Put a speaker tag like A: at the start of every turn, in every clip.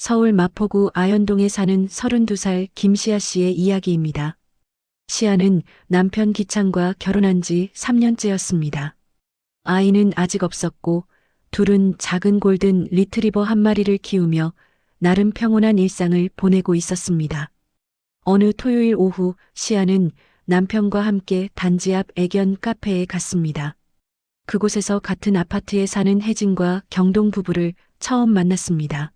A: 서울 마포구 아현동에 사는 32살 김시아 씨의 이야기입니다. 시아는 남편 기찬과 결혼한 지 3년째였습니다. 아이는 아직 없었고 둘은 작은 골든 리트리버 한 마리를 키우며 나름 평온한 일상을 보내고 있었습니다. 어느 토요일 오후 시아는 남편과 함께 단지 앞 애견 카페에 갔습니다. 그곳에서 같은 아파트에 사는 혜진과 경동 부부를 처음 만났습니다.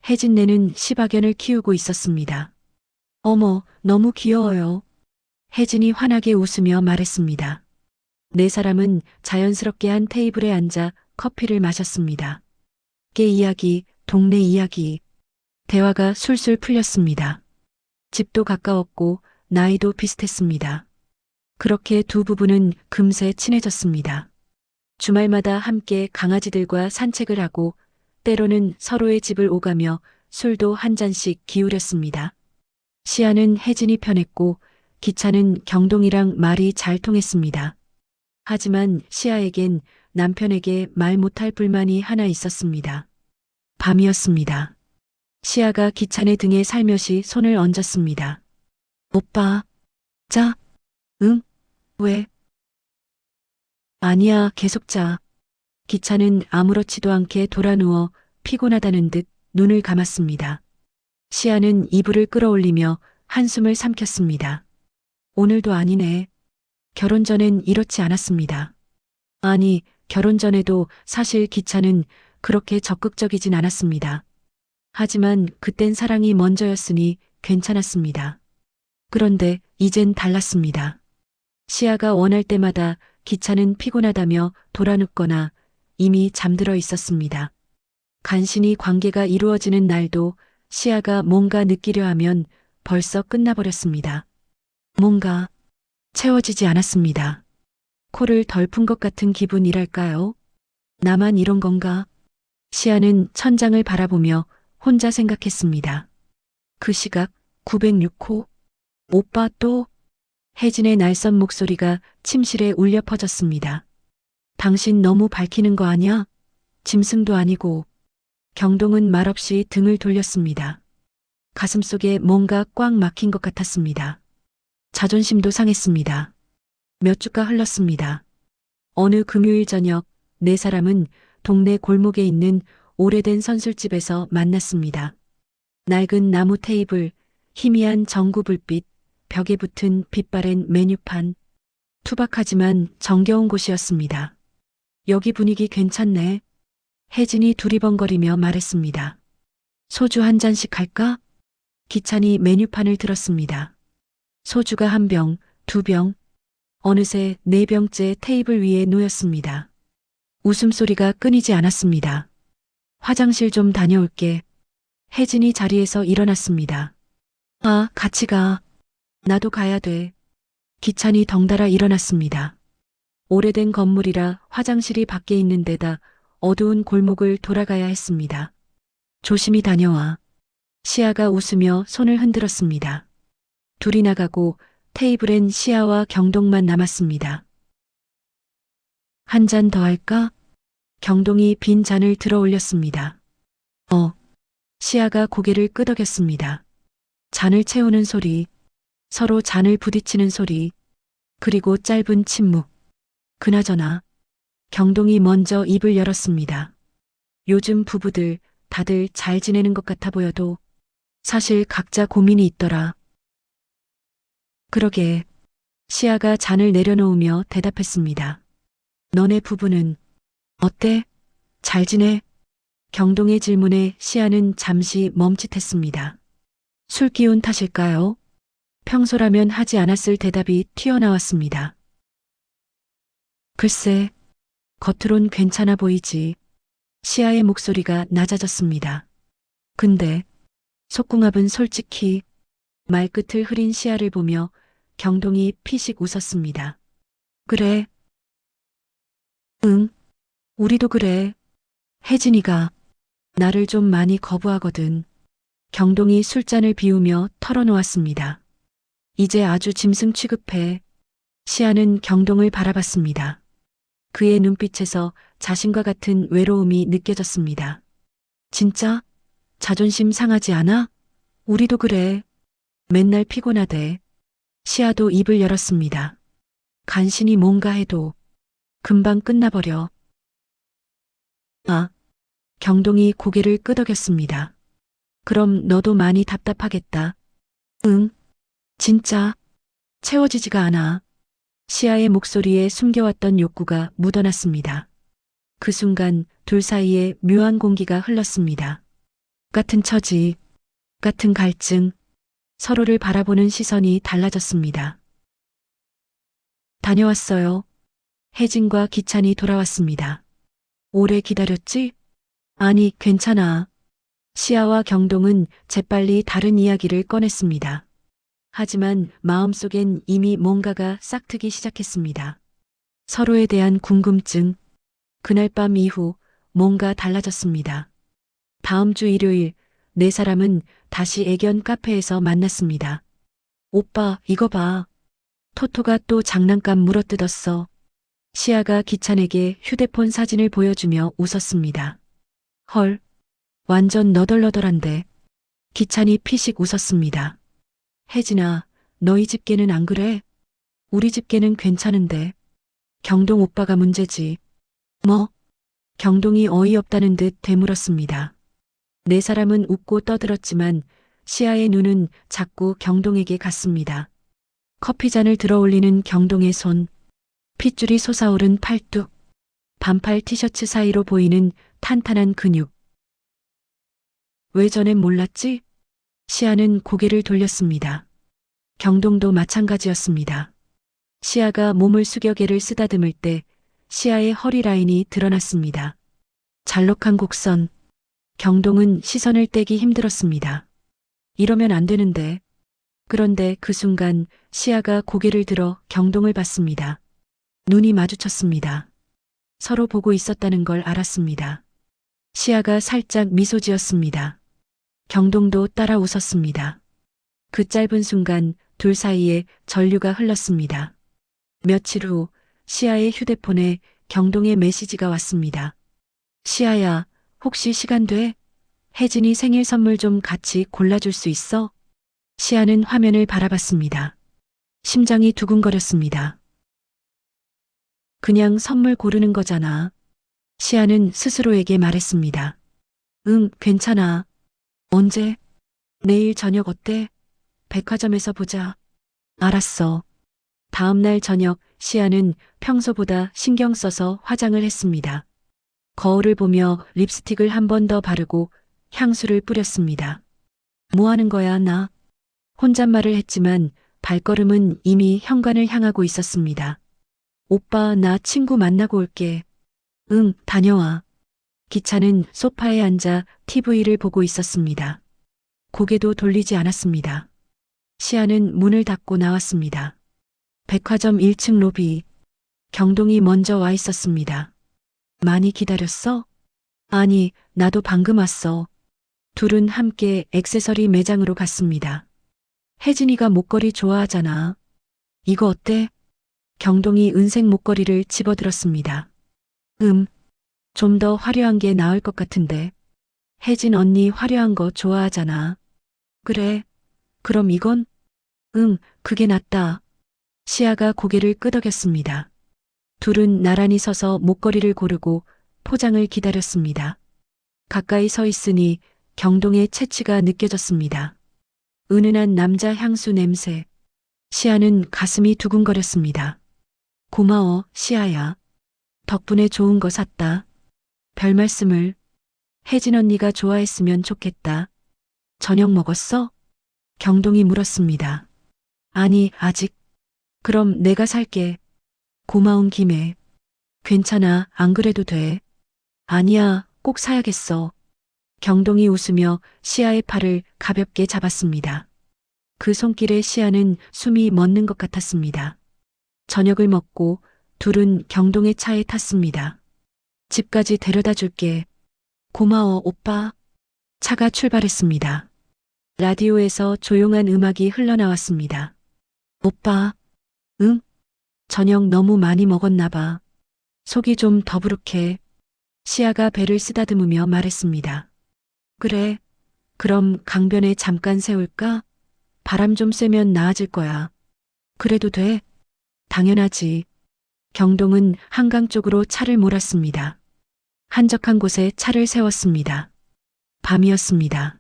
A: 혜진네는 시바견을 키우고 있었습니다. 어머, 너무 귀여워요. 혜진이 환하게 웃으며 말했습니다. 네 사람은 자연스럽게 한 테이블에 앉아 커피를 마셨습니다. 개 이야기, 동네 이야기. 대화가 술술 풀렸습니다. 집도 가까웠고 나이도 비슷했습니다. 그렇게 두 부부는 금세 친해졌습니다. 주말마다 함께 강아지들과 산책을 하고 때로는 서로의 집을 오가며 술도 한 잔씩 기울였습니다. 시아는 혜진이 편했고 기찬은 경동이랑 말이 잘 통했습니다. 하지만 시아에겐 남편에게 말 못할 불만이 하나 있었습니다. 밤이었습니다. 시아가 기찬의 등에 살며시 손을 얹었습니다. 오빠, 자, 응? 왜? 아니야, 계속 자. 기찬은 아무렇지도 않게 돌아누워 피곤하다는 듯 눈을 감았습니다. 시아는 이불을 끌어올리며 한숨을 삼켰습니다. 오늘도 아니네. 결혼 전엔 이렇지 않았습니다. 아니, 결혼 전에도 사실 기찬은 그렇게 적극적이진 않았습니다. 하지만 그땐 사랑이 먼저였으니 괜찮았습니다. 그런데 이젠 달랐습니다. 시아가 원할 때마다 기찬은 피곤하다며 돌아눕거나 이미 잠들어 있었습니다. 간신히 관계가 이루어지는 날도 시아가 뭔가 느끼려 하면 벌써 끝나버렸습니다. 뭔가 채워지지 않았습니다. 코를 덜 푼 것 같은 기분이랄까요? 나만 이런 건가? 시아는 천장을 바라보며 혼자 생각했습니다. 그 시각 906호. 오빠 또? 혜진의 날선 목소리가 침실에 울려 퍼졌습니다. 당신 너무 밝히는 거 아냐? 짐승도 아니고. 경동은 말없이 등을 돌렸습니다. 가슴속에 뭔가 꽉 막힌 것 같았습니다. 자존심도 상했습니다. 몇 주가 흘렀습니다. 어느 금요일 저녁 네 사람은 동네 골목에 있는 오래된 선술집에서 만났습니다. 낡은 나무 테이블, 희미한 전구 불빛, 벽에 붙은 빛바랜 메뉴판. 투박하지만 정겨운 곳이었습니다. 여기 분위기 괜찮네. 혜진이 두리번거리며 말했습니다. 소주 한 잔씩 할까? 기찬이 메뉴판을 들었습니다. 소주가 한 병, 두 병, 어느새 네 병째 테이블 위에 놓였습니다. 웃음소리가 끊이지 않았습니다. 화장실 좀 다녀올게. 혜진이 자리에서 일어났습니다. 아, 같이 가. 나도 가야 돼. 기찬이 덩달아 일어났습니다. 오래된 건물이라 화장실이 밖에 있는 데다 어두운 골목을 돌아가야 했습니다. 조심히 다녀와. 시아가 웃으며 손을 흔들었습니다. 둘이 나가고 테이블엔 시아와 경동만 남았습니다. 한 잔 더 할까? 경동이 빈 잔을 들어 올렸습니다. 시아가 고개를 끄덕였습니다. 잔을 채우는 소리, 서로 잔을 부딪히는 소리, 그리고 짧은 침묵. 그나저나 경동이 먼저 입을 열었습니다. 요즘 부부들 다들 잘 지내는 것 같아 보여도 사실 각자 고민이 있더라. 그러게. 시아가 잔을 내려놓으며 대답했습니다. 너네 부부는 어때? 잘 지내? 경동의 질문에 시아는 잠시 멈칫했습니다. 술 기운 탓일까요? 평소라면 하지 않았을 대답이 튀어나왔습니다. 글쎄, 겉으론 괜찮아 보이지. 시아의 목소리가 낮아졌습니다. 근데 속궁합은 솔직히. 말끝을 흐린 시아를 보며 경동이 피식 웃었습니다. 그래. 응, 우리도 그래. 혜진이가 나를 좀 많이 거부하거든. 경동이 술잔을 비우며 털어놓았습니다. 이제 아주 짐승 취급해. 시아는 경동을 바라봤습니다. 그의 눈빛에서 자신과 같은 외로움이 느껴졌습니다. 진짜? 자존심 상하지 않아? 우리도 그래. 맨날 피곤하대. 시아도 입을 열었습니다. 간신히 뭔가 해도 금방 끝나버려. 아, 경동이 고개를 끄덕였습니다. 그럼 너도 많이 답답하겠다. 응, 진짜 채워지지가 않아. 시아의 목소리에 숨겨왔던 욕구가 묻어났습니다. 그 순간 둘 사이에 묘한 공기가 흘렀습니다. 같은 처지, 같은 갈증, 서로를 바라보는 시선이 달라졌습니다. 다녀왔어요. 혜진과 기찬이 돌아왔습니다. 오래 기다렸지? 아니, 괜찮아. 시아와 경동은 재빨리 다른 이야기를 꺼냈습니다. 하지만 마음속엔 이미 뭔가가 싹트기 시작했습니다. 서로에 대한 궁금증. 그날 밤 이후 뭔가 달라졌습니다. 다음 주 일요일 네 사람은 다시 애견 카페에서 만났습니다. 오빠, 이거 봐. 토토가 또 장난감 물어뜯었어. 시아가 기찬에게 휴대폰 사진을 보여주며 웃었습니다. 헐, 완전 너덜너덜한데. 기찬이 피식 웃었습니다. 혜진아, 너희 집 개는 안 그래? 우리 집 개는 괜찮은데. 경동 오빠가 문제지. 뭐? 경동이 어이없다는 듯 되물었습니다. 네 사람은 웃고 떠들었지만 시아의 눈은 자꾸 경동에게 갔습니다. 커피잔을 들어올리는 경동의 손, 핏줄이 솟아오른 팔뚝, 반팔 티셔츠 사이로 보이는 탄탄한 근육. 왜 전엔 몰랐지? 시아는 고개를 돌렸습니다. 경동도 마찬가지였습니다. 시아가 몸을 숙여 개를 쓰다듬을 때 시아의 허리 라인이 드러났습니다. 잘록한 곡선. 경동은 시선을 떼기 힘들었습니다. 이러면 안 되는데. 그런데 그 순간 시아가 고개를 들어 경동을 봤습니다. 눈이 마주쳤습니다. 서로 보고 있었다는 걸 알았습니다. 시아가 살짝 미소 지었습니다. 경동도 따라 웃었습니다. 그 짧은 순간 둘 사이에 전류가 흘렀습니다. 며칠 후 시아의 휴대폰에 경동의 메시지가 왔습니다. 시아야, 혹시 시간 돼? 혜진이 생일 선물 좀 같이 골라줄 수 있어? 시아는 화면을 바라봤습니다. 심장이 두근거렸습니다. 그냥 선물 고르는 거잖아. 시아는 스스로에게 말했습니다. 응, 괜찮아. 언제? 내일 저녁 어때? 백화점에서 보자. 알았어. 다음 날 저녁 시아는 평소보다 신경 써서 화장을 했습니다. 거울을 보며 립스틱을 한 번 더 바르고 향수를 뿌렸습니다. 뭐 하는 거야, 나? 혼잣말을 했지만 발걸음은 이미 현관을 향하고 있었습니다. 오빠, 나 친구 만나고 올게. 응, 다녀와. 기차는 소파에 앉아 TV를 보고 있었습니다. 고개도 돌리지 않았습니다. 시아는 문을 닫고 나왔습니다. 백화점 1층 로비. 경동이 먼저 와 있었습니다. 많이 기다렸어? 아니, 나도 방금 왔어. 둘은 함께 액세서리 매장으로 갔습니다. 혜진이가 목걸이 좋아하잖아. 이거 어때? 경동이 은색 목걸이를 집어들었습니다. 좀 더 화려한 게 나을 것 같은데. 혜진 언니 화려한 거 좋아하잖아. 그래. 그럼 이건? 그게 낫다. 시아가 고개를 끄덕였습니다. 둘은 나란히 서서 목걸이를 고르고 포장을 기다렸습니다. 가까이 서 있으니 경동의 체취가 느껴졌습니다. 은은한 남자 향수 냄새. 시아는 가슴이 두근거렸습니다. 고마워, 시아야. 덕분에 좋은 거 샀다. 별 말씀을. 혜진 언니가 좋아했으면 좋겠다. 저녁 먹었어? 경동이 물었습니다. 아니, 아직. 그럼 내가 살게. 고마운 김에. 괜찮아, 안 그래도 돼. 아니야, 꼭 사야겠어. 경동이 웃으며 시아의 팔을 가볍게 잡았습니다. 그 손길에 시아는 숨이 멎는 것 같았습니다. 저녁을 먹고 둘은 경동의 차에 탔습니다. 집까지 데려다 줄게. 고마워, 오빠. 차가 출발했습니다. 라디오에서 조용한 음악이 흘러나왔습니다. 오빠, 응? 저녁 너무 많이 먹었나 봐. 속이 좀 더부룩해. 시아가 배를 쓰다듬으며 말했습니다. 그래, 그럼 강변에 잠깐 세울까? 바람 좀 쐬면 나아질 거야. 그래도 돼? 당연하지. 경동은 한강 쪽으로 차를 몰았습니다. 한적한 곳에 차를 세웠습니다. 밤이었습니다.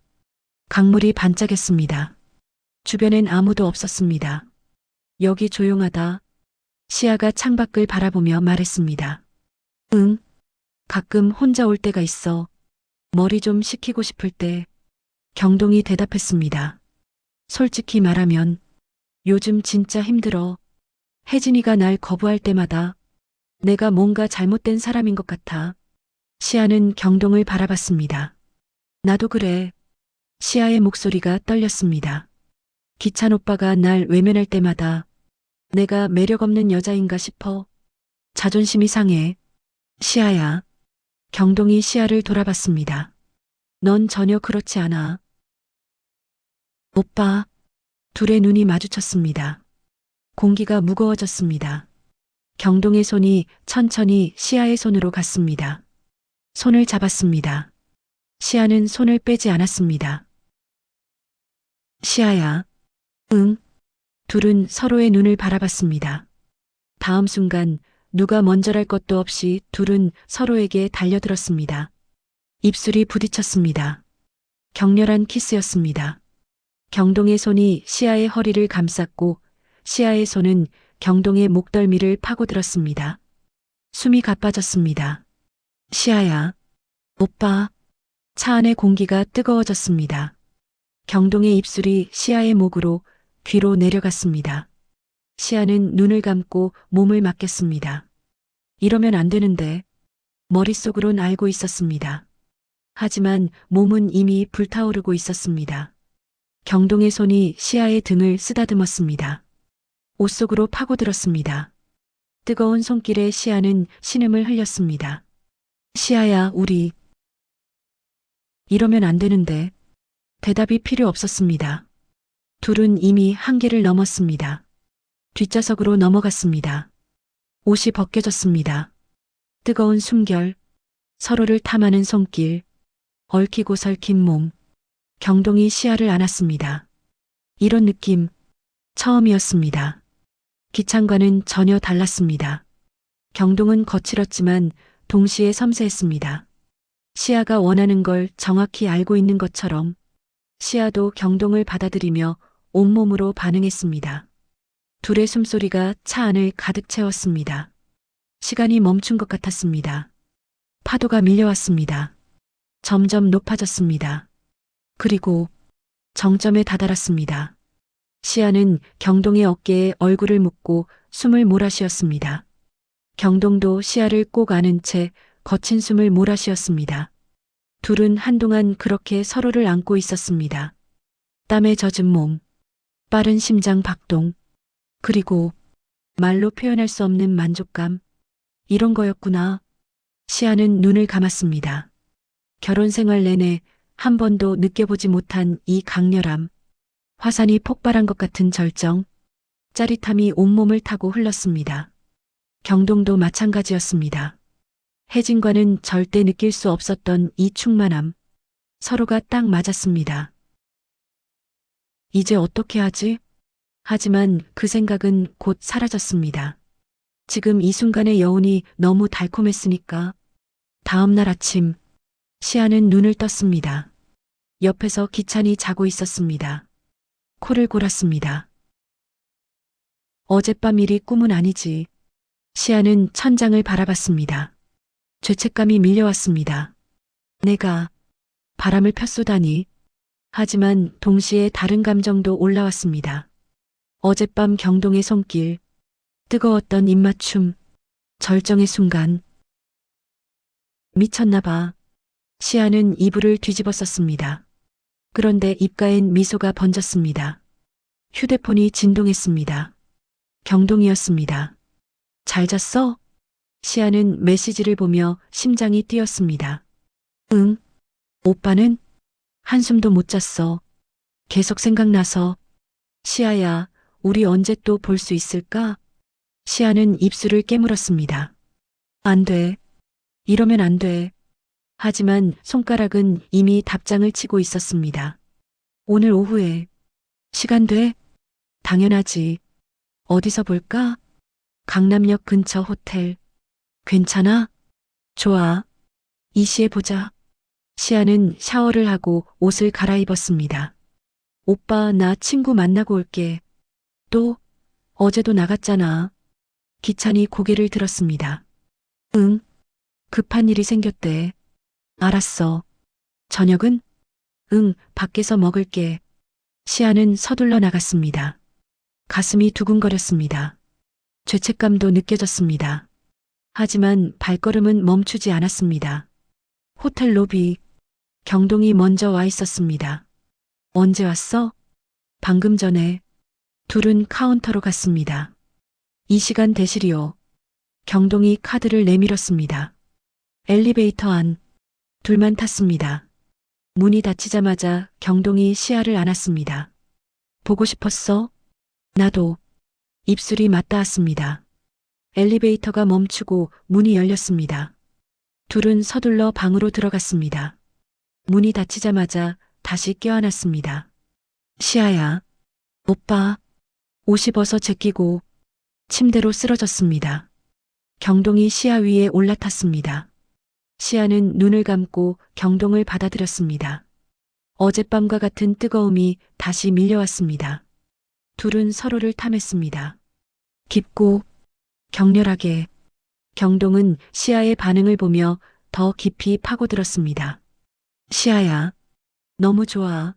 A: 강물이 반짝였습니다. 주변엔 아무도 없었습니다. 여기 조용하다. 시아가 창밖을 바라보며 말했습니다. 응, 가끔 혼자 올 때가 있어. 머리 좀 식히고 싶을 때. 경동이 대답했습니다. 솔직히 말하면 요즘 진짜 힘들어. 혜진이가 날 거부할 때마다 내가 뭔가 잘못된 사람인 것 같아. 시아는 경동을 바라봤습니다. 나도 그래. 시아의 목소리가 떨렸습니다. 기찬 오빠가 날 외면할 때마다 내가 매력 없는 여자인가 싶어. 자존심이 상해. 시아야. 경동이 시아를 돌아봤습니다. 넌 전혀 그렇지 않아. 오빠. 둘의 눈이 마주쳤습니다. 공기가 무거워졌습니다. 경동의 손이 천천히 시아의 손으로 갔습니다. 손을 잡았습니다. 시아는 손을 빼지 않았습니다. 시아야. 응. 둘은 서로의 눈을 바라봤습니다. 다음 순간 누가 먼저랄 것도 없이 둘은 서로에게 달려들었습니다. 입술이 부딪혔습니다. 격렬한 키스였습니다. 경동의 손이 시아의 허리를 감쌌고 시아의 손은 경동의 목덜미를 파고들었습니다. 숨이 가빠졌습니다. 시아야. 오빠. 차 안의 공기가 뜨거워졌습니다. 경동의 입술이 시아의 목으로 귀로 내려갔습니다. 시아는 눈을 감고 몸을 맡겼습니다. 이러면 안 되는데 머릿속으론 알고 있었습니다. 하지만 몸은 이미 불타오르고 있었습니다. 경동의 손이 시아의 등을 쓰다듬었습니다. 옷 속으로 파고들었습니다. 뜨거운 손길에 시아는 신음을 흘렸습니다. 시아야, 우리. 이러면 안 되는데. 대답이 필요 없었습니다. 둘은 이미 한계를 넘었습니다. 뒷좌석으로 넘어갔습니다. 옷이 벗겨졌습니다. 뜨거운 숨결, 서로를 탐하는 손길, 얽히고 설킨 몸, 경동이 시아를 안았습니다. 이런 느낌, 처음이었습니다. 기찬과는 전혀 달랐습니다. 경동은 거칠었지만 동시에 섬세했습니다. 시아가 원하는 걸 정확히 알고 있는 것처럼 시아도 경동을 받아들이며 온몸으로 반응했습니다. 둘의 숨소리가 차 안을 가득 채웠습니다. 시간이 멈춘 것 같았습니다. 파도가 밀려왔습니다. 점점 높아졌습니다. 그리고 정점에 다다랐습니다. 시아는 경동의 어깨에 얼굴을 묻고 숨을 몰아쉬었습니다. 경동도 시아를 꼭 안은 채 거친 숨을 몰아쉬었습니다. 둘은 한동안 그렇게 서로를 안고 있었습니다. 땀에 젖은 몸, 빠른 심장 박동, 그리고 말로 표현할 수 없는 만족감. 이런 거였구나. 시아는 눈을 감았습니다. 결혼 생활 내내 한 번도 느껴보지 못한 이 강렬함, 화산이 폭발한 것 같은 절정, 짜릿함이 온몸을 타고 흘렀습니다. 경동도 마찬가지였습니다. 혜진과는 절대 느낄 수 없었던 이 충만함, 서로가 딱 맞았습니다. 이제 어떻게 하지? 하지만 그 생각은 곧 사라졌습니다. 지금 이 순간의 여운이 너무 달콤했으니까. 다음 날 아침, 시아는 눈을 떴습니다. 옆에서 기찬이 자고 있었습니다. 코를 골았습니다. 어젯밤 일이 꿈은 아니지. 시아는 천장을 바라봤습니다. 죄책감이 밀려왔습니다. 내가 바람을 폈소다니. 하지만 동시에 다른 감정도 올라왔습니다. 어젯밤 경동의 손길, 뜨거웠던 입맞춤, 절정의 순간. 미쳤나 봐. 시아는 이불을 뒤집어 썼습니다. 그런데 입가엔 미소가 번졌습니다. 휴대폰이 진동했습니다. 경동이었습니다. 잘 잤어? 시아는 메시지를 보며 심장이 뛰었습니다. 응. 오빠는? 한숨도 못 잤어. 계속 생각나서. 시아야, 우리 언제 또 볼 수 있을까? 시아는 입술을 깨물었습니다. 안 돼. 이러면 안 돼. 하지만 손가락은 이미 답장을 치고 있었습니다. 오늘 오후에 시간 돼? 당연하지. 어디서 볼까? 강남역 근처 호텔. 괜찮아? 좋아. 이 시에 보자. 시아는 샤워를 하고 옷을 갈아입었습니다. 오빠, 나 친구 만나고 올게. 또? 어제도 나갔잖아. 기찬이 고개를 들었습니다. 응, 급한 일이 생겼대. 알았어. 저녁은? 응, 밖에서 먹을게. 시아는 서둘러 나갔습니다. 가슴이 두근거렸습니다. 죄책감도 느껴졌습니다. 하지만 발걸음은 멈추지 않았습니다. 호텔 로비. 경동이 먼저 와 있었습니다. 언제 왔어? 방금 전에. 둘은 카운터로 갔습니다. 이 시간 대실이요. 경동이 카드를 내밀었습니다. 엘리베이터 안. 둘만 탔습니다. 문이 닫히자마자 경동이 시아를 안았습니다. 보고 싶었어? 나도. 입술이 맞닿았습니다. 엘리베이터가 멈추고 문이 열렸습니다. 둘은 서둘러 방으로 들어갔습니다. 문이 닫히자마자 다시 껴안았습니다. 시아야. 오빠. 옷이 벗어 제끼고 침대로 쓰러졌습니다. 경동이 시아 위에 올라탔습니다. 시아는 눈을 감고 경동을 받아들였습니다. 어젯밤과 같은 뜨거움이 다시 밀려왔습니다. 둘은 서로를 탐했습니다. 깊고 격렬하게. 경동은 시아의 반응을 보며 더 깊이 파고들었습니다. 시아야, 너무 좋아.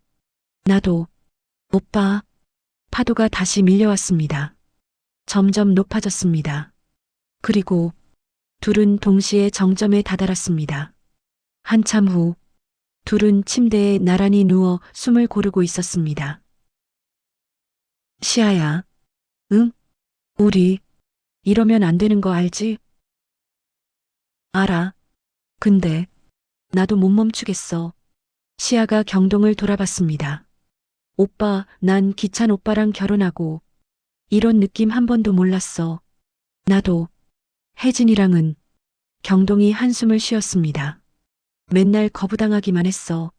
A: 나도. 오빠. 파도가 다시 밀려왔습니다. 점점 높아졌습니다. 그리고 둘은 동시에 정점에 다다랐습니다. 한참 후 둘은 침대에 나란히 누워 숨을 고르고 있었습니다. 시아야. 응? 우리 이러면 안 되는 거 알지? 알아. 근데 나도 못 멈추겠어. 시아가 경동을 돌아봤습니다. 오빠, 난 기찬 오빠랑 결혼하고 이런 느낌 한 번도 몰랐어. 나도. 혜진이랑은. 경동이 한숨을 쉬었습니다. 맨날 거부당하기만 했어.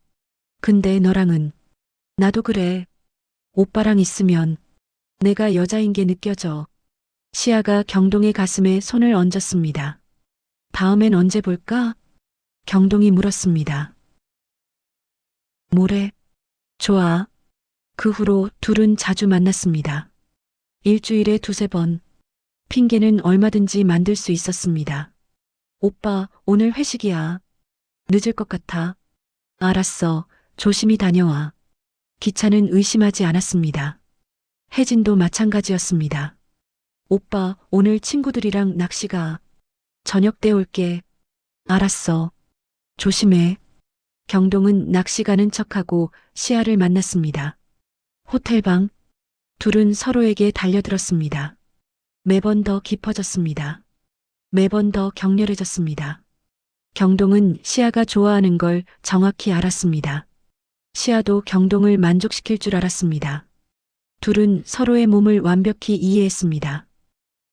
A: 근데 너랑은. 나도 그래. 오빠랑 있으면 내가 여자인 게 느껴져. 시아가 경동의 가슴에 손을 얹었습니다. 다음엔 언제 볼까? 경동이 물었습니다. 모레. 좋아. 그 후로 둘은 자주 만났습니다. 일주일에 두세 번. 핑계는 얼마든지 만들 수 있었습니다. 오빠, 오늘 회식이야. 늦을 것 같아. 알았어. 조심히 다녀와. 기차는 의심하지 않았습니다. 혜진도 마찬가지였습니다. 오빠, 오늘 친구들이랑 낚시 가. 저녁 때 올게. 알았어. 조심해. 경동은 낚시 가는 척하고 시아를 만났습니다. 호텔방. 둘은 서로에게 달려들었습니다. 매번 더 깊어졌습니다. 매번 더 격렬해졌습니다. 경동은 시아가 좋아하는 걸 정확히 알았습니다. 시아도 경동을 만족시킬 줄 알았습니다. 둘은 서로의 몸을 완벽히 이해했습니다.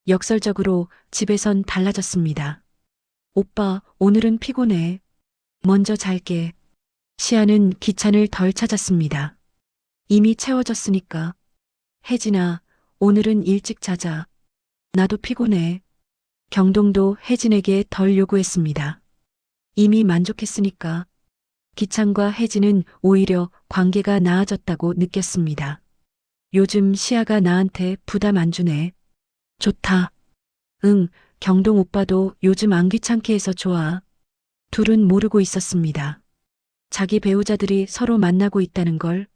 A: 역설적으로 집에선 달라졌습니다. 오빠, 오늘은 피곤해. 먼저 잘게. 시아는 기찬을 덜 찾았습니다. 이미 채워졌으니까. 혜진아, 오늘은 일찍 자자. 나도 피곤해. 경동도 혜진에게 덜 요구했습니다. 이미 만족했으니까. 기찬과 혜진은 오히려 관계가 나아졌다고 느꼈습니다. 요즘 시아가 나한테 부담 안 주네. 좋다. 응, 경동 오빠도 요즘 안 귀찮게 해서 좋아. 둘은 모르고 있었습니다. 자기 배우자들이 서로 만나고 있다는 걸.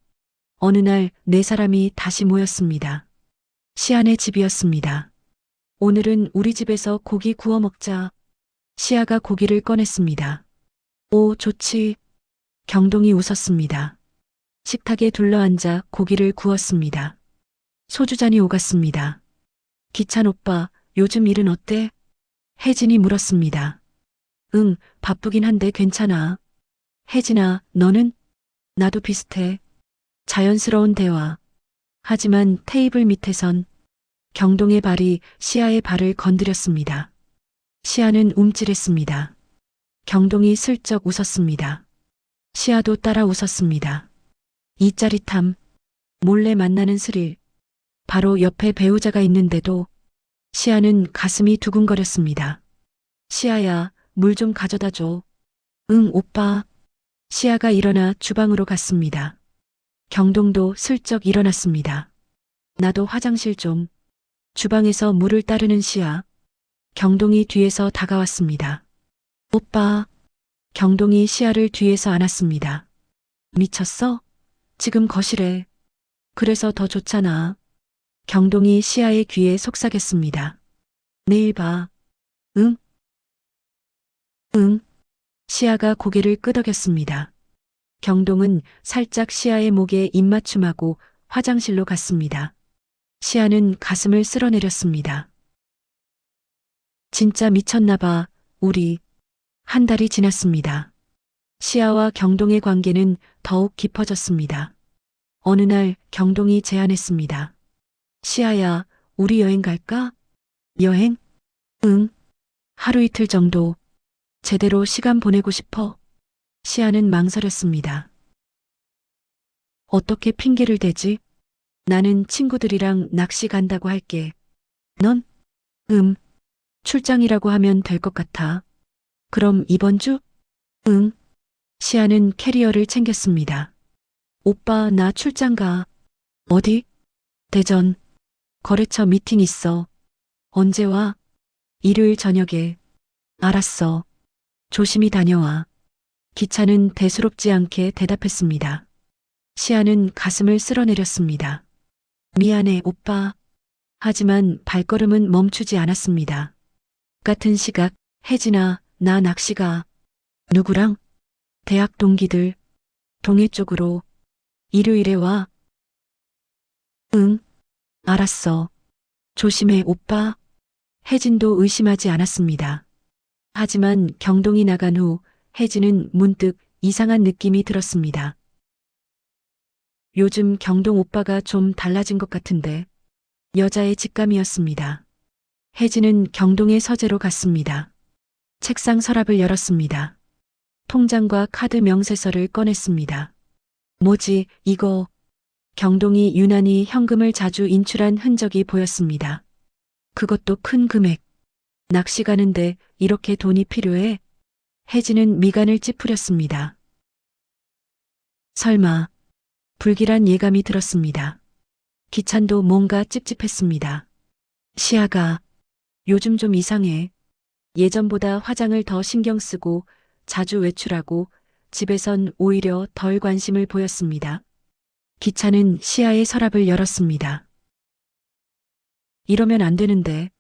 A: 어느 날 네 사람이 다시 모였습니다. 시안의 집이었습니다. 오늘은 우리 집에서 고기 구워 먹자. 시아가 고기를 꺼냈습니다. 오, 좋지. 경동이 웃었습니다. 식탁에 둘러앉아 고기를 구웠습니다. 소주잔이 오갔습니다. 기찬 오빠, 요즘 일은 어때? 혜진이 물었습니다. 응, 바쁘긴 한데 괜찮아. 혜진아, 너는? 나도 비슷해. 자연스러운 대화. 하지만 테이블 밑에선 경동의 발이 시아의 발을 건드렸습니다. 시아는 움찔했습니다. 경동이 슬쩍 웃었습니다. 시아도 따라 웃었습니다. 이 짜릿함, 몰래 만나는 스릴, 바로 옆에 배우자가 있는데도 시아는 가슴이 두근거렸습니다. 시아야, 물 좀 가져다 줘. 응, 오빠. 시아가 일어나 주방으로 갔습니다. 경동도 슬쩍 일어났습니다. 나도 화장실 좀. 주방에서 물을 따르는 시아. 경동이 뒤에서 다가왔습니다. 오빠. 경동이 시아를 뒤에서 안았습니다. 미쳤어? 지금 거실에. 그래서 더 좋잖아. 경동이 시아의 귀에 속삭였습니다. 내일 봐. 응? 응? 시아가 고개를 끄덕였습니다. 경동은 살짝 시아의 목에 입맞춤하고 화장실로 갔습니다. 시아는 가슴을 쓸어내렸습니다. 진짜 미쳤나 봐, 우리. 한 달이 지났습니다. 시아와 경동의 관계는 더욱 깊어졌습니다. 어느 날 경동이 제안했습니다. 시아야, 우리 여행 갈까? 여행? 응. 하루 이틀 정도. 제대로 시간 보내고 싶어. 시아는 망설였습니다. 어떻게 핑계를 대지? 나는 친구들이랑 낚시 간다고 할게. 넌? 출장이라고 하면 될 것 같아. 그럼 이번 주? 응. 시아는 캐리어를 챙겼습니다. 오빠, 나 출장 가. 어디? 대전. 거래처 미팅 있어. 언제 와? 일요일 저녁에. 알았어. 조심히 다녀와. 기차는 대수롭지 않게 대답했습니다. 시아는 가슴을 쓸어내렸습니다. 미안해, 오빠. 하지만 발걸음은 멈추지 않았습니다. 같은 시각, 혜진아, 나 낚시가. 누구랑? 대학 동기들. 동해 쪽으로. 일요일에 와. 응, 알았어. 조심해, 오빠. 혜진도 의심하지 않았습니다. 하지만 경동이 나간 후 혜진은 문득 이상한 느낌이 들었습니다. 요즘 경동 오빠가 좀 달라진 것 같은데. 여자의 직감이었습니다. 혜진은 경동의 서재로 갔습니다. 책상 서랍을 열었습니다. 통장과 카드 명세서를 꺼냈습니다. 뭐지, 이거. 경동이 유난히 현금을 자주 인출한 흔적이 보였습니다. 그것도 큰 금액. 낚시 가는데 이렇게 돈이 필요해? 혜진은 미간을 찌푸렸습니다. 설마. 불길한 예감이 들었습니다. 기찬도 뭔가 찝찝했습니다. 시아가 요즘 좀 이상해. 예전보다 화장을 더 신경 쓰고 자주 외출하고 집에선 오히려 덜 관심을 보였습니다. 기찬은 시아의 서랍을 열었습니다. 이러면 안 되는데.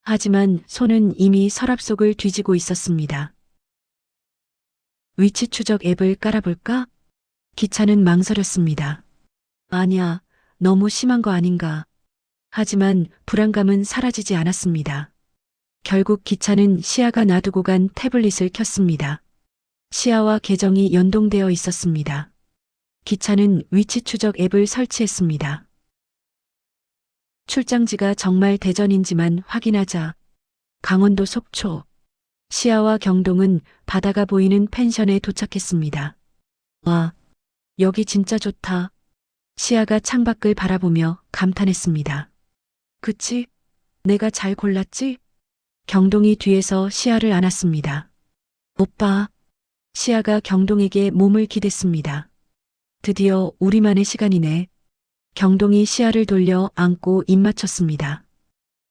A: 하지만 손은 이미 서랍 속을 뒤지고 있었습니다. 위치 추적 앱을 깔아볼까? 기찬은 망설였습니다. 아니야, 너무 심한 거 아닌가. 하지만 불안감은 사라지지 않았습니다. 결국 기찬은 시아가 놔두고 간 태블릿을 켰습니다. 시아와 계정이 연동되어 있었습니다. 기찬은 위치 추적 앱을 설치했습니다. 출장지가 정말 대전인지만 확인하자. 강원도 속초. 시아와 경동은 바다가 보이는 펜션에 도착했습니다. 와, 여기 진짜 좋다. 시아가 창밖을 바라보며 감탄했습니다. 그치? 내가 잘 골랐지? 경동이 뒤에서 시아를 안았습니다. 오빠. 시아가 경동에게 몸을 기댔습니다. 드디어 우리만의 시간이네. 경동이 시아를 돌려 안고 입맞췄습니다.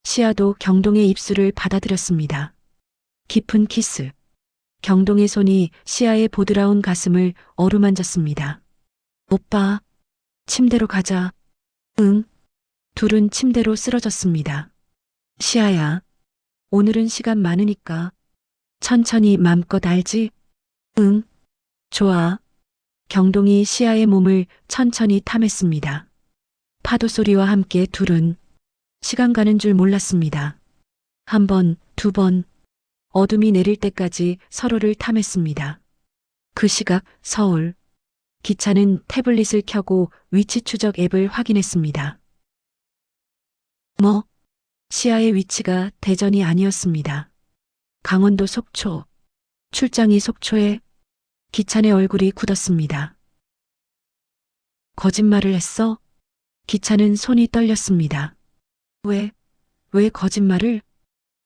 A: 시아도 경동의 입술을 받아들였습니다. 깊은 키스. 경동의 손이 시아의 보드라운 가슴을 어루만졌습니다. 오빠, 침대로 가자. 응. 둘은 침대로 쓰러졌습니다. 시아야, 오늘은 시간 많으니까 천천히 맘껏 알지? 응. 좋아. 경동이 시아의 몸을 천천히 탐했습니다. 파도 소리와 함께 둘은 시간 가는 줄 몰랐습니다. 한 번, 두 번, 어둠이 내릴 때까지 서로를 탐했습니다. 그 시각 서울. 기차는 태블릿을 켜고 위치 추적 앱을 확인했습니다. 뭐? 시아의 위치가 대전이 아니었습니다. 강원도 속초. 출장이 속초에. 기찬의 얼굴이 굳었습니다. 거짓말을 했어? 기찬은 손이 떨렸습니다. 왜 거짓말을?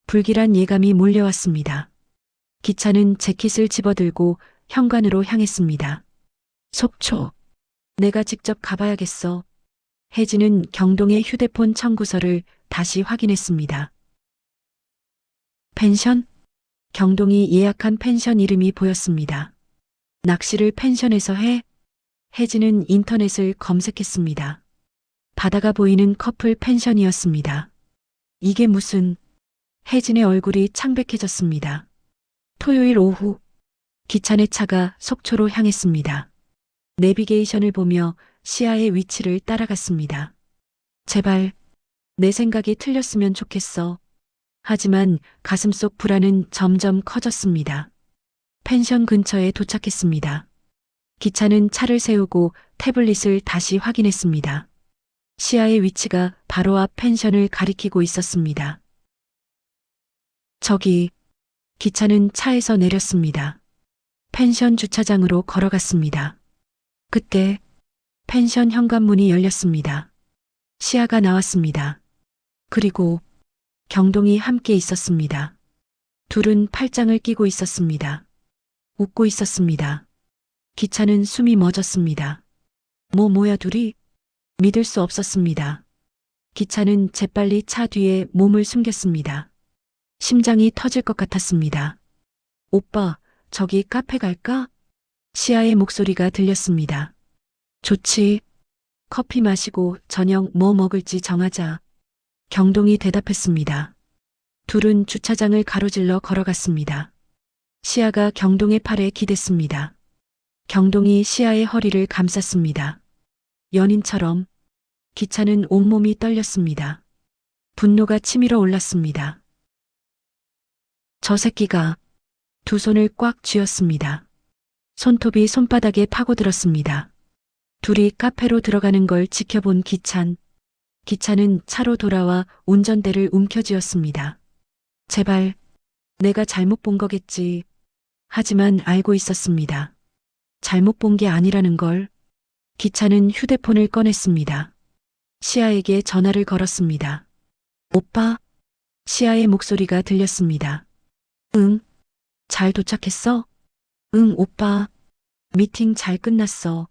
A: 불길한 예감이 몰려왔습니다. 기찬은 재킷을 집어들고 현관으로 향했습니다. 속초. 내가 직접 가봐야겠어. 혜진은 경동의 휴대폰 청구서를 다시 확인했습니다. 펜션? 경동이 예약한 펜션 이름이 보였습니다. 낚시를 펜션에서 해? 혜진은 인터넷을 검색했습니다. 바다가 보이는 커플 펜션이었습니다. 이게 무슨... 혜진의 얼굴이 창백해졌습니다. 토요일 오후, 기찬의 차가 속초로 향했습니다. 내비게이션을 보며 시야의 위치를 따라갔습니다. 제발, 내 생각이 틀렸으면 좋겠어. 하지만 가슴속 불안은 점점 커졌습니다. 펜션 근처에 도착했습니다. 기차는 차를 세우고 태블릿을 다시 확인했습니다. 시야의 위치가 바로 앞 펜션을 가리키고 있었습니다. 저기, 기차는 차에서 내렸습니다. 펜션 주차장으로 걸어갔습니다. 그때 펜션 현관문이 열렸습니다. 시야가 나왔습니다. 그리고 경동이 함께 있었습니다. 둘은 팔짱을 끼고 있었습니다. 웃고 있었습니다. 기차는 숨이 멎었습니다. 뭐야 둘이? 믿을 수 없었습니다. 기차는 재빨리 차 뒤에 몸을 숨겼습니다. 심장이 터질 것 같았습니다. 오빠, 저기 카페 갈까? 시아의 목소리가 들렸습니다. 좋지. 커피 마시고 저녁 뭐 먹을지 정하자. 경동이 대답했습니다. 둘은 주차장을 가로질러 걸어갔습니다. 시아가 경동의 팔에 기댔습니다. 경동이 시아의 허리를 감쌌습니다. 연인처럼. 기차는 온몸이 떨렸습니다. 분노가 치밀어 올랐습니다. 저 새끼가. 두 손을 꽉 쥐었습니다. 손톱이 손바닥에 파고들었습니다. 둘이 카페로 들어가는 걸 지켜본 기찬은 차로 돌아와 운전대를 움켜쥐었습니다. 제발, 내가 잘못 본 거겠지. 하지만 알고 있었습니다. 잘못 본 게 아니라는 걸. 기찬은 휴대폰을 꺼냈습니다. 시아에게 전화를 걸었습니다. 오빠? 시아의 목소리가 들렸습니다. 응. 잘 도착했어? 응, 오빠. 미팅 잘 끝났어.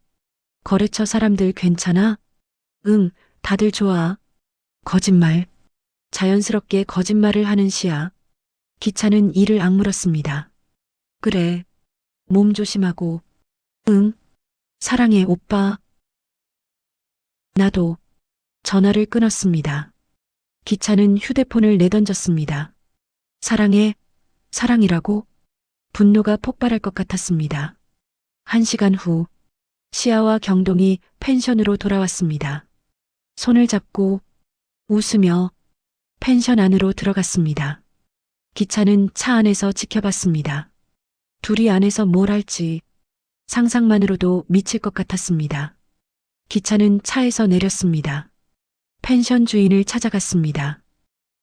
A: 거래처 사람들 괜찮아? 응, 다들 좋아. 거짓말. 자연스럽게 거짓말을 하는 시아. 기차는 이를 악물었습니다. 그래. 몸 조심하고. 응. 사랑해, 오빠. 나도. 전화를 끊었습니다. 기차는 휴대폰을 내던졌습니다. 사랑해. 사랑이라고? 분노가 폭발할 것 같았습니다. 1시간 후, 시아와 경동이 펜션으로 돌아왔습니다. 손을 잡고 웃으며 펜션 안으로 들어갔습니다. 기차는 차 안에서 지켜봤습니다. 둘이 안에서 뭘 할지 상상만으로도 미칠 것 같았습니다. 기차는 차에서 내렸습니다. 펜션 주인을 찾아갔습니다.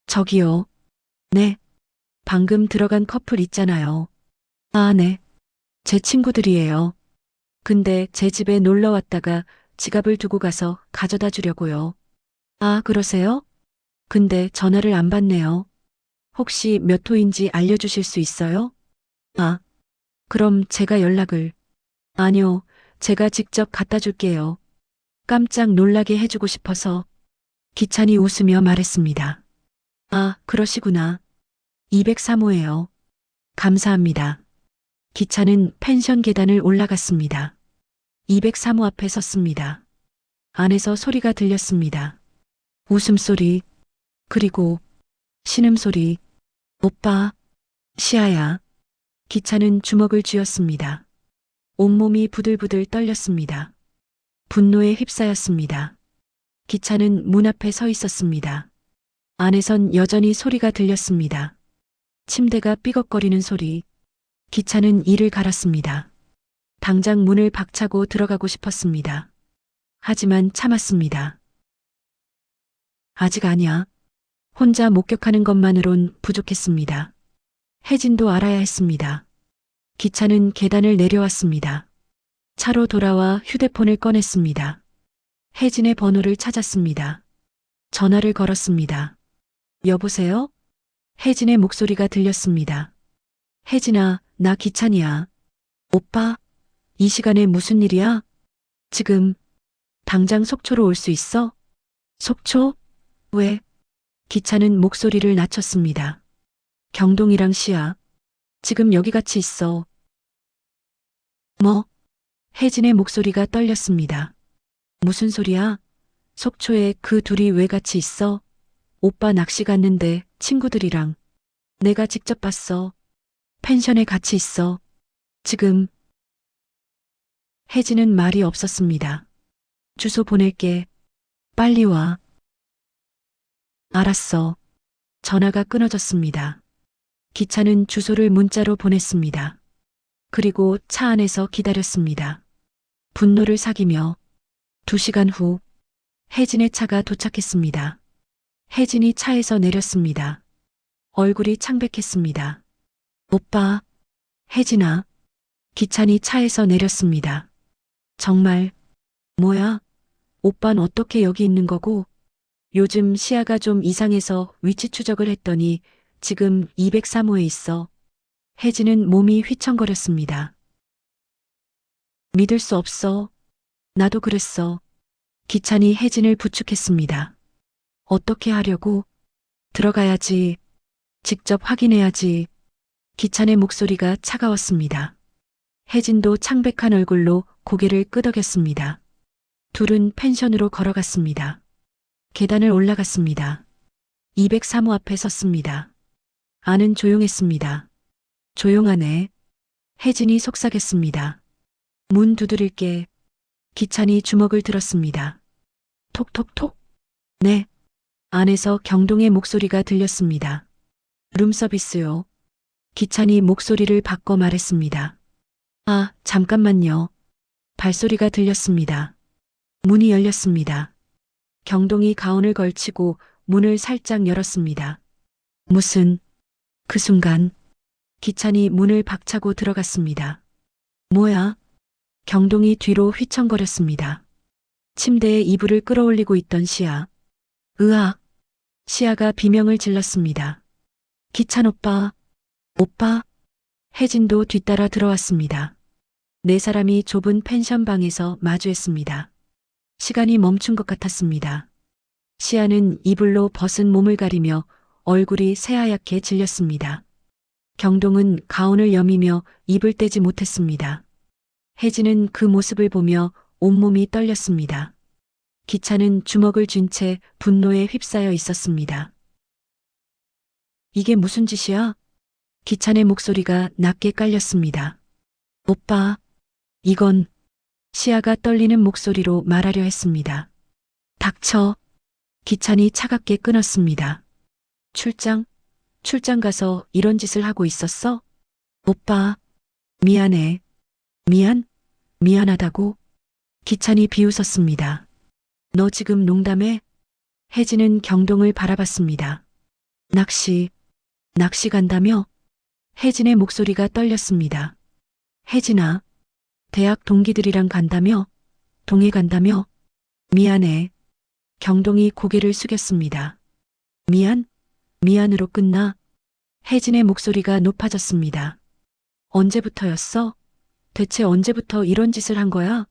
A: 저기요. 네. 방금 들어간 커플 있잖아요. 아, 네. 제 친구들이에요. 근데 제 집에 놀러 왔다가 지갑을 두고 가서 가져다 주려고요. 아, 그러세요? 근데 전화를 안 받네요. 혹시 몇 호인지 알려주실 수 있어요? 아, 그럼 제가 연락을. 아니요, 제가 직접 갖다 줄게요. 깜짝 놀라게 해주고 싶어서. 기찬이 웃으며 말했습니다. 아, 그러시구나. 203호예요. 감사합니다. 기차는 펜션 계단을 올라갔습니다. 203호 앞에 섰습니다. 안에서 소리가 들렸습니다. 웃음소리, 그리고 신음소리. 오빠, 시아야. 기차는 주먹을 쥐었습니다. 온몸이 부들부들 떨렸습니다. 분노에 휩싸였습니다. 기차는 문 앞에 서 있었습니다. 안에선 여전히 소리가 들렸습니다. 침대가 삐걱거리는 소리. 기차는 이를 갈았습니다. 당장 문을 박차고 들어가고 싶었습니다. 하지만 참았습니다. 아직 아니야. 혼자 목격하는 것만으론 부족했습니다. 혜진도 알아야 했습니다. 기차는 계단을 내려왔습니다. 차로 돌아와 휴대폰을 꺼냈습니다. 혜진의 번호를 찾았습니다. 전화를 걸었습니다. 여보세요? 혜진의 목소리가 들렸습니다. 혜진아, 나 기찬이야. 오빠, 이 시간에 무슨 일이야? 지금, 당장 속초로 올 수 있어? 속초? 왜? 기찬은 목소리를 낮췄습니다. 경동이랑 시아, 지금 여기 같이 있어. 뭐? 혜진의 목소리가 떨렸습니다. 무슨 소리야? 속초에 그 둘이 왜 같이 있어? 오빠 낚시 갔는데 친구들이랑. 내가 직접 봤어. 펜션에 같이 있어. 지금. 혜진은 말이 없었습니다. 주소 보낼게. 빨리 와. 알았어. 전화가 끊어졌습니다. 기차는 주소를 문자로 보냈습니다. 그리고 차 안에서 기다렸습니다. 분노를 사기며 2시간 후 혜진의 차가 도착했습니다. 혜진이 차에서 내렸습니다. 얼굴이 창백했습니다. 오빠, 혜진아. 기찬이 차에서 내렸습니다. 정말, 뭐야? 오빤 어떻게 여기 있는 거고? 요즘 시야가 좀 이상해서 위치 추적을 했더니 지금 203호에 있어. 혜진은 몸이 휘청거렸습니다. 믿을 수 없어. 나도 그랬어. 기찬이 혜진을 부축했습니다. 어떻게 하려고? 들어가야지. 직접 확인해야지. 기찬의 목소리가 차가웠습니다. 혜진도 창백한 얼굴로 고개를 끄덕였습니다. 둘은 펜션으로 걸어갔습니다. 계단을 올라갔습니다. 203호 앞에 섰습니다. 안은 조용했습니다. 조용하네. 혜진이 속삭였습니다. 문 두드릴게. 기찬이 주먹을 들었습니다. 톡톡톡. 네. 안에서 경동의 목소리가 들렸습니다. 룸서비스요. 기찬이 목소리를 바꿔 말했습니다. 아, 잠깐만요. 발소리가 들렸습니다. 문이 열렸습니다. 경동이 가운을 걸치고 문을 살짝 열었습니다. 그 순간 기찬이 문을 박차고 들어갔습니다. 뭐야? 경동이 뒤로 휘청거렸습니다. 침대에 이불을 끌어올리고 있던 시아. 으악! 시아가 비명을 질렀습니다. 기찬 오빠! 오빠! 혜진도 뒤따라 들어왔습니다. 네 사람이 좁은 펜션 방에서 마주했습니다. 시간이 멈춘 것 같았습니다. 시아는 이불로 벗은 몸을 가리며 얼굴이 새하얗게 질렸습니다. 경동은 가운을 여미며 입을 떼지 못했습니다. 혜진은 그 모습을 보며 온몸이 떨렸습니다. 기차는 주먹을 쥔 채 분노에 휩싸여 있었습니다. 이게 무슨 짓이야? 기찬의 목소리가 낮게 깔렸습니다. 오빠, 이건 시아가 떨리는 목소리로 말하려 했습니다. 닥쳐. 기찬이 차갑게 끊었습니다. 출장 가서 이런 짓을 하고 있었어? 오빠, 미안해. 미안하다고? 기찬이 비웃었습니다. 너 지금 농담해? 혜진은 경동을 바라봤습니다. 낚시 간다며? 혜진의 목소리가 떨렸습니다. 혜진아, 대학 동기들이랑 간다며? 동해 간다며? 미안해. 경동이 고개를 숙였습니다. 미안으로 끝나? 혜진의 목소리가 높아졌습니다. 언제부터였어? 대체 언제부터 이런 짓을 한 거야?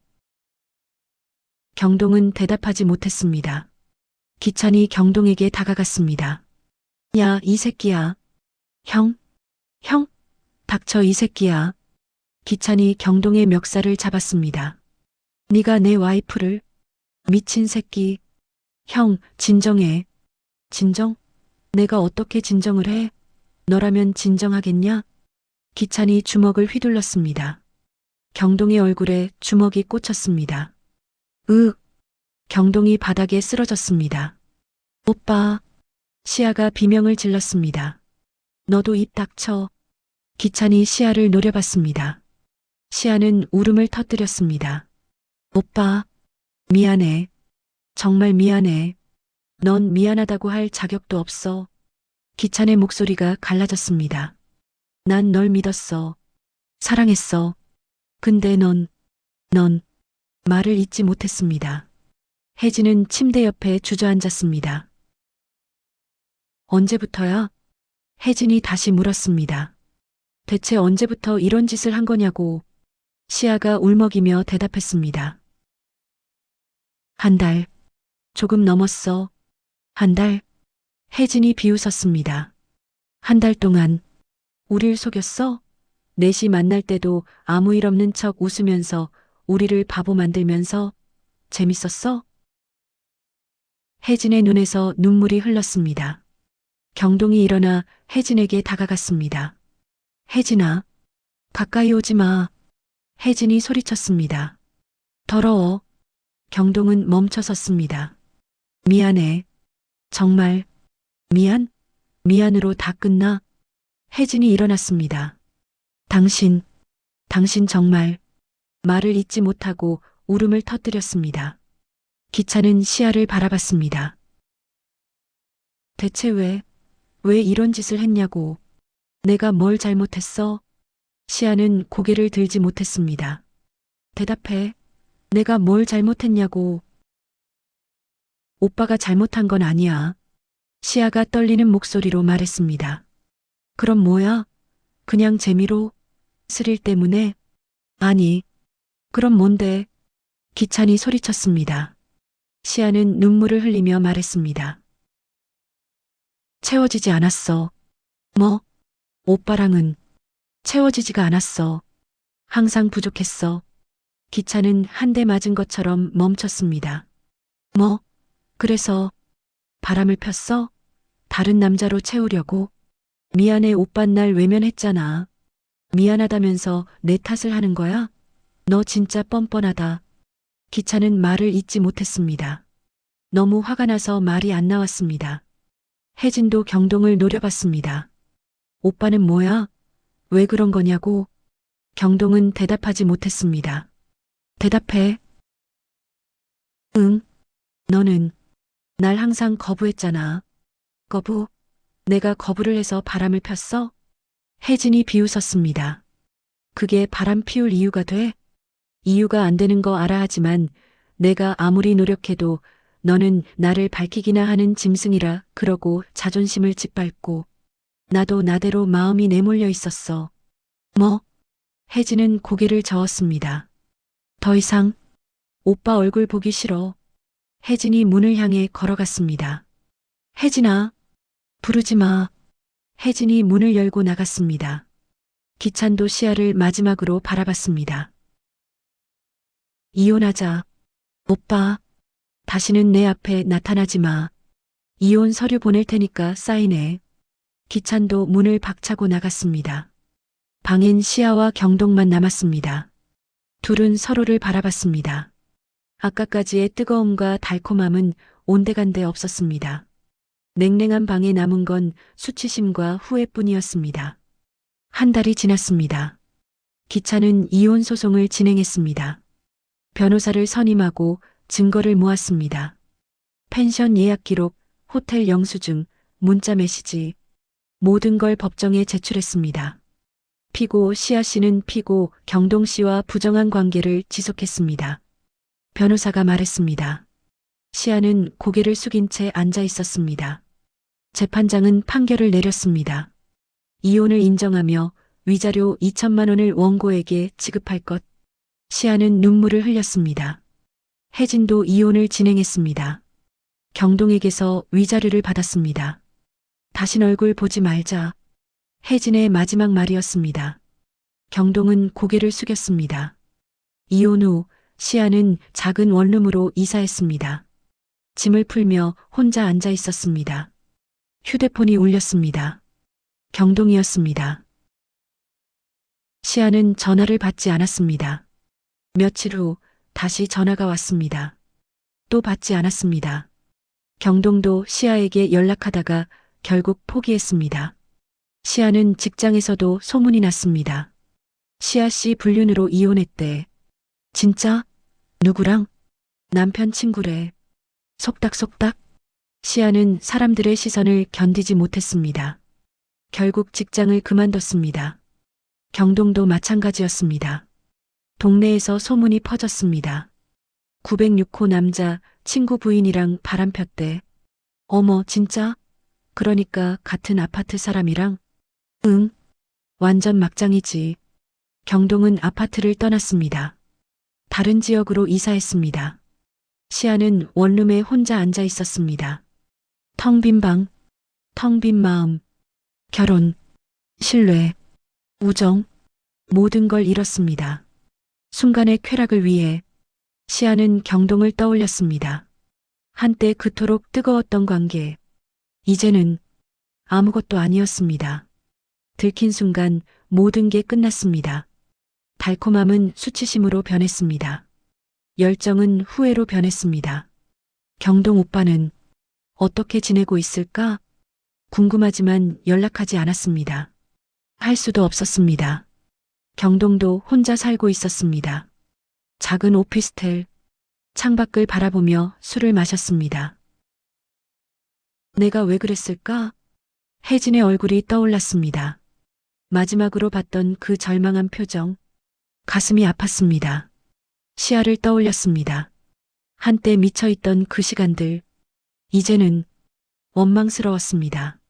A: 경동은 대답하지 못했습니다. 기찬이 경동에게 다가갔습니다. 야, 이 새끼야. 형, 닥쳐 이 새끼야. 기찬이 경동의 멱살을 잡았습니다. 네가 내 와이프를. 미친 새끼. 형, 진정해. 진정? 내가 어떻게 진정을 해? 너라면 진정하겠냐? 기찬이 주먹을 휘둘렀습니다. 경동의 얼굴에 주먹이 꽂혔습니다. 경동이 바닥에 쓰러졌습니다. 오빠. 시아가 비명을 질렀습니다. 너도 입 닥쳐. 기찬이 시아를 노려봤습니다. 시아는 울음을 터뜨렸습니다. 오빠, 미안해. 정말 미안해. 넌 미안하다고 할 자격도 없어. 기찬의 목소리가 갈라졌습니다. 난 널 믿었어. 사랑했어. 근데 넌 말을 잇지 못했습니다. 혜진은 침대 옆에 주저앉았습니다. 언제부터야? 혜진이 다시 물었습니다. 대체 언제부터 이런 짓을 한 거냐고 시아가 울먹이며 대답했습니다. 한 달, 조금 넘었어. 한 달? 혜진이 비웃었습니다. 한 달 동안 우릴 속였어? 넷이 만날 때도 아무 일 없는 척 웃으면서 우리를 바보 만들면서 재밌었어? 혜진의 눈에서 눈물이 흘렀습니다. 경동이 일어나 혜진에게 다가갔습니다. 혜진아, 가까이 오지 마. 혜진이 소리쳤습니다. 더러워. 경동은 멈춰섰습니다. 미안해. 정말 미안으로 다 끝나? 혜진이 일어났습니다. 당신 정말 말을 잇지 못하고 울음을 터뜨렸습니다. 기차는 시아를 바라봤습니다. 대체 왜 이런 짓을 했냐고. 내가 뭘 잘못했어? 시아는 고개를 들지 못했습니다. 대답해. 내가 뭘 잘못했냐고. 오빠가 잘못한 건 아니야. 시아가 떨리는 목소리로 말했습니다. 그럼 뭐야? 그냥 재미로? 스릴 때문에? 아니, 그럼 뭔데? 기찬이 소리쳤습니다. 시아는 눈물을 흘리며 말했습니다. 채워지지 않았어. 뭐? 오빠랑은 채워지지가 않았어. 항상 부족했어. 기차는 한 대 맞은 것처럼 멈췄습니다. 뭐? 그래서 바람을 폈어? 다른 남자로 채우려고? 미안해 오빠 날 외면했잖아. 미안하다면서 내 탓을 하는 거야? 너 진짜 뻔뻔하다. 기차는 말을 잇지 못했습니다. 너무 화가 나서 말이 안 나왔습니다. 혜진도 경동을 노려봤습니다. 오빠는 뭐야? 왜 그런 거냐고? 경동은 대답하지 못했습니다. 대답해. 응, 너는 날 항상 거부했잖아. 거부? 내가 거부를 해서 바람을 폈어? 혜진이 비웃었습니다. 그게 바람 피울 이유가 돼? 이유가 안 되는 거 알아 하지만 내가 아무리 노력해도 너는 나를 밝히기나 하는 짐승이라 그러고 자존심을 짓밟고 나도 나대로 마음이 내몰려 있었어. 뭐? 혜진은 고개를 저었습니다. 더 이상 오빠 얼굴 보기 싫어. 혜진이 문을 향해 걸어갔습니다. 혜진아, 부르지 마. 혜진이 문을 열고 나갔습니다. 기찬도 시아를 마지막으로 바라봤습니다. 이혼하자. 오빠, 다시는 내 앞에 나타나지 마. 이혼 서류 보낼 테니까 사인해. 기찬도 문을 박차고 나갔습니다. 방엔 시아와 경동만 남았습니다. 둘은 서로를 바라봤습니다. 아까까지의 뜨거움과 달콤함은 온데간데 없었습니다. 냉랭한 방에 남은 건 수치심과 후회뿐이었습니다. 한 달이 지났습니다. 기차는 이혼 소송을 진행했습니다. 변호사를 선임하고 증거를 모았습니다. 펜션 예약 기록, 호텔 영수증, 문자 메시지, 모든 걸 법정에 제출했습니다. 피고 시아 씨는 피고 경동 씨와 부정한 관계를 지속했습니다. 변호사가 말했습니다. 시아는 고개를 숙인 채 앉아 있었습니다. 재판장은 판결을 내렸습니다. 이혼을 인정하며 위자료 2천만 원을 원고에게 지급할 것. 시아는 눈물을 흘렸습니다. 혜진도 이혼을 진행했습니다. 경동에게서 위자료를 받았습니다. 다신 얼굴 보지 말자. 혜진의 마지막 말이었습니다. 경동은 고개를 숙였습니다. 이혼 후 시아는 작은 원룸으로 이사했습니다. 짐을 풀며 혼자 앉아 있었습니다. 휴대폰이 울렸습니다. 경동이었습니다. 시아는 전화를 받지 않았습니다. 며칠 후 다시 전화가 왔습니다. 또 받지 않았습니다. 경동도 시아에게 연락하다가 결국 포기했습니다. 시아는 직장에서도 소문이 났습니다. 시아 씨 불륜으로 이혼했대. 진짜? 누구랑? 남편 친구래. 속닥속닥. 시아는 사람들의 시선을 견디지 못했습니다. 결국 직장을 그만뒀습니다. 경동도 마찬가지였습니다. 동네에서 소문이 퍼졌습니다. 906호 남자 친구 부인이랑 바람 폈대. 어머, 진짜? 그러니까 같은 아파트 사람이랑? 응. 완전 막장이지. 경동은 아파트를 떠났습니다. 다른 지역으로 이사했습니다. 시아는 원룸에 혼자 앉아 있었습니다. 텅 빈 방, 텅 빈 마음, 결혼, 신뢰, 우정, 모든 걸 잃었습니다. 순간의 쾌락을 위해 시아는 경동을 떠올렸습니다. 한때 그토록 뜨거웠던 관계, 이제는 아무것도 아니었습니다. 들킨 순간 모든 게 끝났습니다. 달콤함은 수치심으로 변했습니다. 열정은 후회로 변했습니다. 경동 오빠는 어떻게 지내고 있을까? 궁금하지만 연락하지 않았습니다. 할 수도 없었습니다. 경동도 혼자 살고 있었습니다. 작은 오피스텔, 창밖을 바라보며 술을 마셨습니다. 내가 왜 그랬을까? 혜진의 얼굴이 떠올랐습니다. 마지막으로 봤던 그 절망한 표정, 가슴이 아팠습니다. 시아를 떠올렸습니다. 한때 미쳐있던 그 시간들, 이제는 원망스러웠습니다.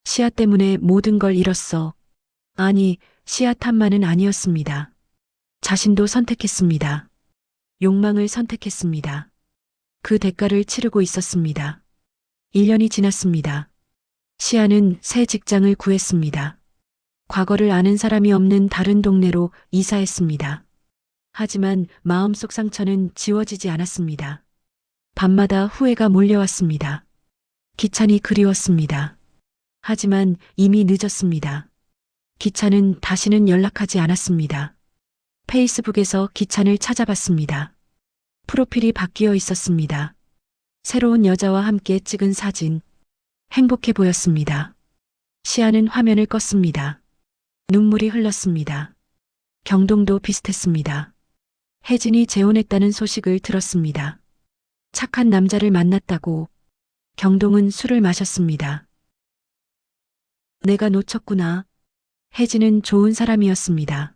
A: 시아 때문에 모든 걸 잃었어. 아니, 시아 탓만은 아니었습니다. 자신도 선택했습니다. 욕망을 선택했습니다. 그 대가를 치르고 있었습니다. 1년이 지났습니다. 시아는 새 직장을 구했습니다. 과거를 아는 사람이 없는 다른 동네로 이사했습니다. 하지만 마음속 상처는 지워지지 않았습니다. 밤마다 후회가 몰려왔습니다. 기찬이 그리웠습니다. 하지만 이미 늦었습니다. 기찬은 다시는 연락하지 않았습니다. 페이스북에서 기찬을 찾아봤습니다. 프로필이 바뀌어 있었습니다. 새로운 여자와 함께 찍은 사진. 행복해 보였습니다. 시아는 화면을 껐습니다. 눈물이 흘렀습니다. 경동도 비슷했습니다. 혜진이 재혼했다는 소식을 들었습니다. 착한 남자를 만났다고. 경동은 술을 마셨습니다. 내가 놓쳤구나. 혜진은 좋은 사람이었습니다.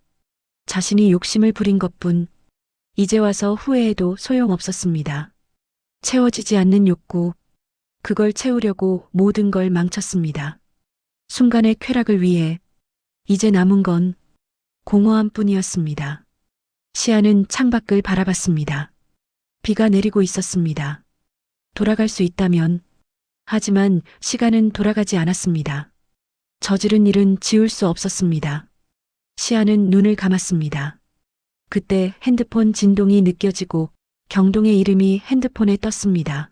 A: 자신이 욕심을 부린 것뿐. 이제 와서 후회해도 소용없었습니다. 채워지지 않는 욕구. 그걸 채우려고 모든 걸 망쳤습니다. 순간의 쾌락을 위해 이제 남은 건 공허함 뿐이었습니다. 시아는 창밖을 바라봤습니다. 비가 내리고 있었습니다. 돌아갈 수 있다면, 하지만 시간은 돌아가지 않았습니다. 저지른 일은 지울 수 없었습니다. 시아는 눈을 감았습니다. 그때 핸드폰 진동이 느껴지고 경동의 이름이 핸드폰에 떴습니다.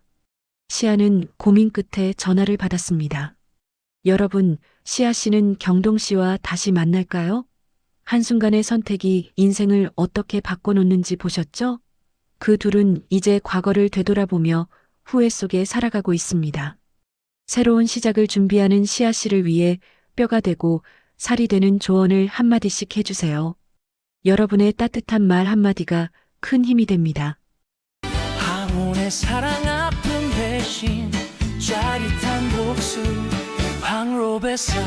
A: 시아는 고민 끝에 전화를 받았습니다. 여러분, 시아 씨는 경동 씨와 다시 만날까요? 한순간의 선택이 인생을 어떻게 바꿔놓는지 보셨죠? 그 둘은 이제 과거를 되돌아보며 후회 속에 살아가고 있습니다. 새로운 시작을 준비하는 시아 씨를 위해 뼈가 되고 살이 되는 조언을 한마디씩 해주세요. 여러분의 따뜻한 말 한마디가 큰 힘이 됩니다.
B: 항온의 사랑 아픈 배신 짜릿한 복수 황로베사